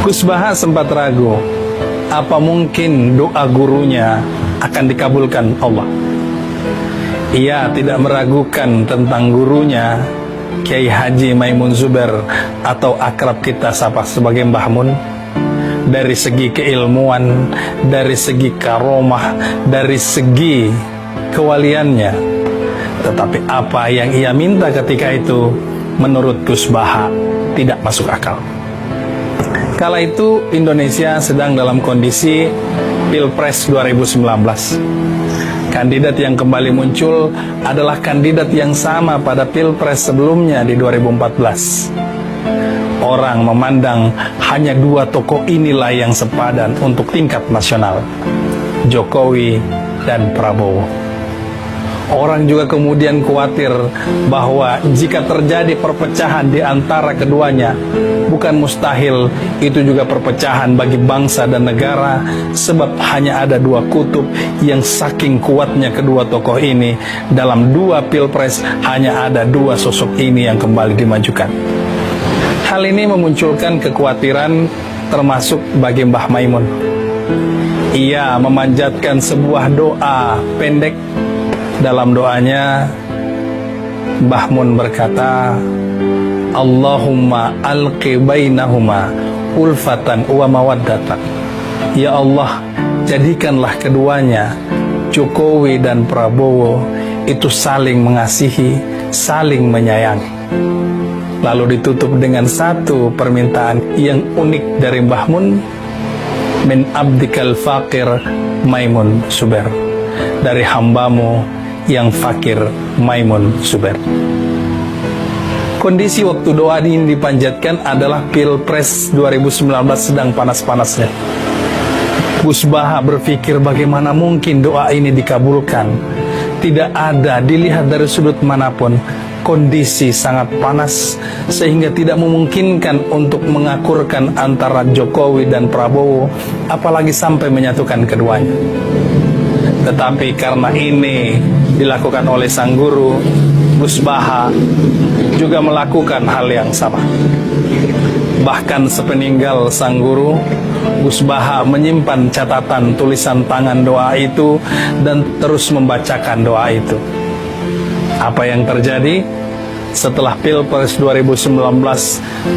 Gus Baha sempat ragu, apa mungkin doa gurunya akan dikabulkan Allah. Ia tidak meragukan tentang gurunya, Kiai Haji Maimun Zubair atau akrab kita sapa sebagai Mbah Mun. Dari segi keilmuan, dari segi karomah, dari segi kewaliannya. Tetapi apa yang ia minta ketika itu menurut Gus Baha tidak masuk akal. Kala itu Indonesia sedang dalam kondisi Pilpres 2019. Kandidat yang kembali muncul adalah kandidat yang sama pada Pilpres sebelumnya di 2014. Orang memandang hanya dua tokoh inilah yang sepadan untuk tingkat nasional, Jokowi dan Prabowo. Orang juga kemudian khawatir bahwa jika terjadi perpecahan di antara keduanya, bukan mustahil itu juga perpecahan bagi bangsa dan negara, sebab hanya ada dua kutub yang saking kuatnya kedua tokoh ini. Dalam dua pilpres hanya ada dua sosok ini yang kembali dimajukan. Hal ini memunculkan kekhawatiran termasuk bagi Mbah Maimun. Ia memanjatkan sebuah doa pendek. Dalam doanya, Mbah Mun berkata, Allahumma alqi bainahuma ulfatan wa mawaddatan. Ya Allah, jadikanlah keduanya, Jokowi dan Prabowo, itu saling mengasihi, saling menyayangi. Lalu ditutup dengan satu permintaan yang unik dari Mbah Mun, min abdikal fakir Maimun Zubair, dari hambamu yang fakir Maimun Zubair. Kondisi waktu doa ini dipanjatkan adalah Pilpres 2019 sedang panas-panasnya. Gus Baha berpikir bagaimana mungkin doa ini dikabulkan. Tidak ada, dilihat dari sudut manapun, kondisi sangat panas sehingga tidak memungkinkan untuk mengakurkan antara Jokowi dan Prabowo, apalagi sampai menyatukan keduanya. Tetapi karena ini dilakukan oleh sang guru, Gus Baha juga melakukan hal yang sama. Bahkan sepeninggal sang guru, Gus Baha menyimpan catatan tulisan tangan doa itu dan terus membacakan doa itu. Apa yang terjadi? Setelah Pilpres 2019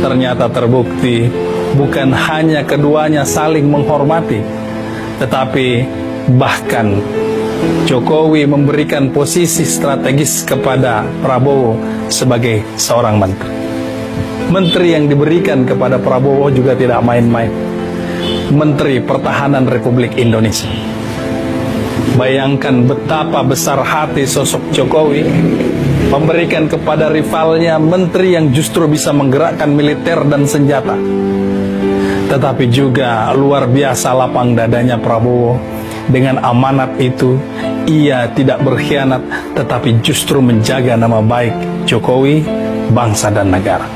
ternyata terbukti bukan hanya keduanya saling menghormati, tetapi bahkan Jokowi memberikan posisi strategis kepada Prabowo sebagai seorang menteri. Menteri yang diberikan kepada Prabowo juga tidak main-main. Menteri Pertahanan Republik Indonesia. Bayangkan betapa besar hati sosok Jokowi memberikan kepada rivalnya menteri yang justru bisa menggerakkan militer dan senjata. Tetapi juga luar biasa lapang dadanya Prabowo. Dengan amanat itu, ia tidak berkhianat, tetapi justru menjaga nama baik Jokowi, bangsa dan negara.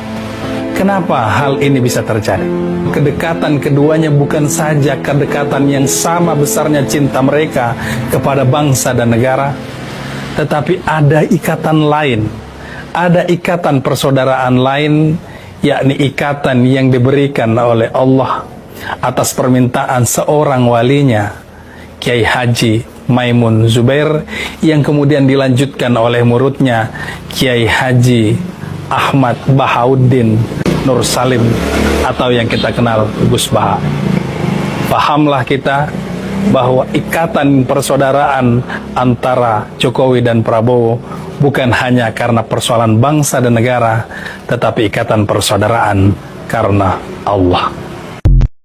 Kenapa hal ini bisa terjadi? Kedekatan keduanya bukan saja kedekatan yang sama besarnya cinta mereka kepada bangsa dan negara, tetapi ada ikatan lain, ada ikatan persaudaraan lain, yakni ikatan yang diberikan oleh Allah atas permintaan seorang walinya, Kiai Haji Maimun Zubair, yang kemudian dilanjutkan oleh muridnya Kiai Haji Ahmad Bahauddin Nur Salim atau yang kita kenal Gus Baha. Pahamlah kita bahwa ikatan persaudaraan antara Jokowi dan Prabowo bukan hanya karena persoalan bangsa dan negara, tetapi ikatan persaudaraan karena Allah.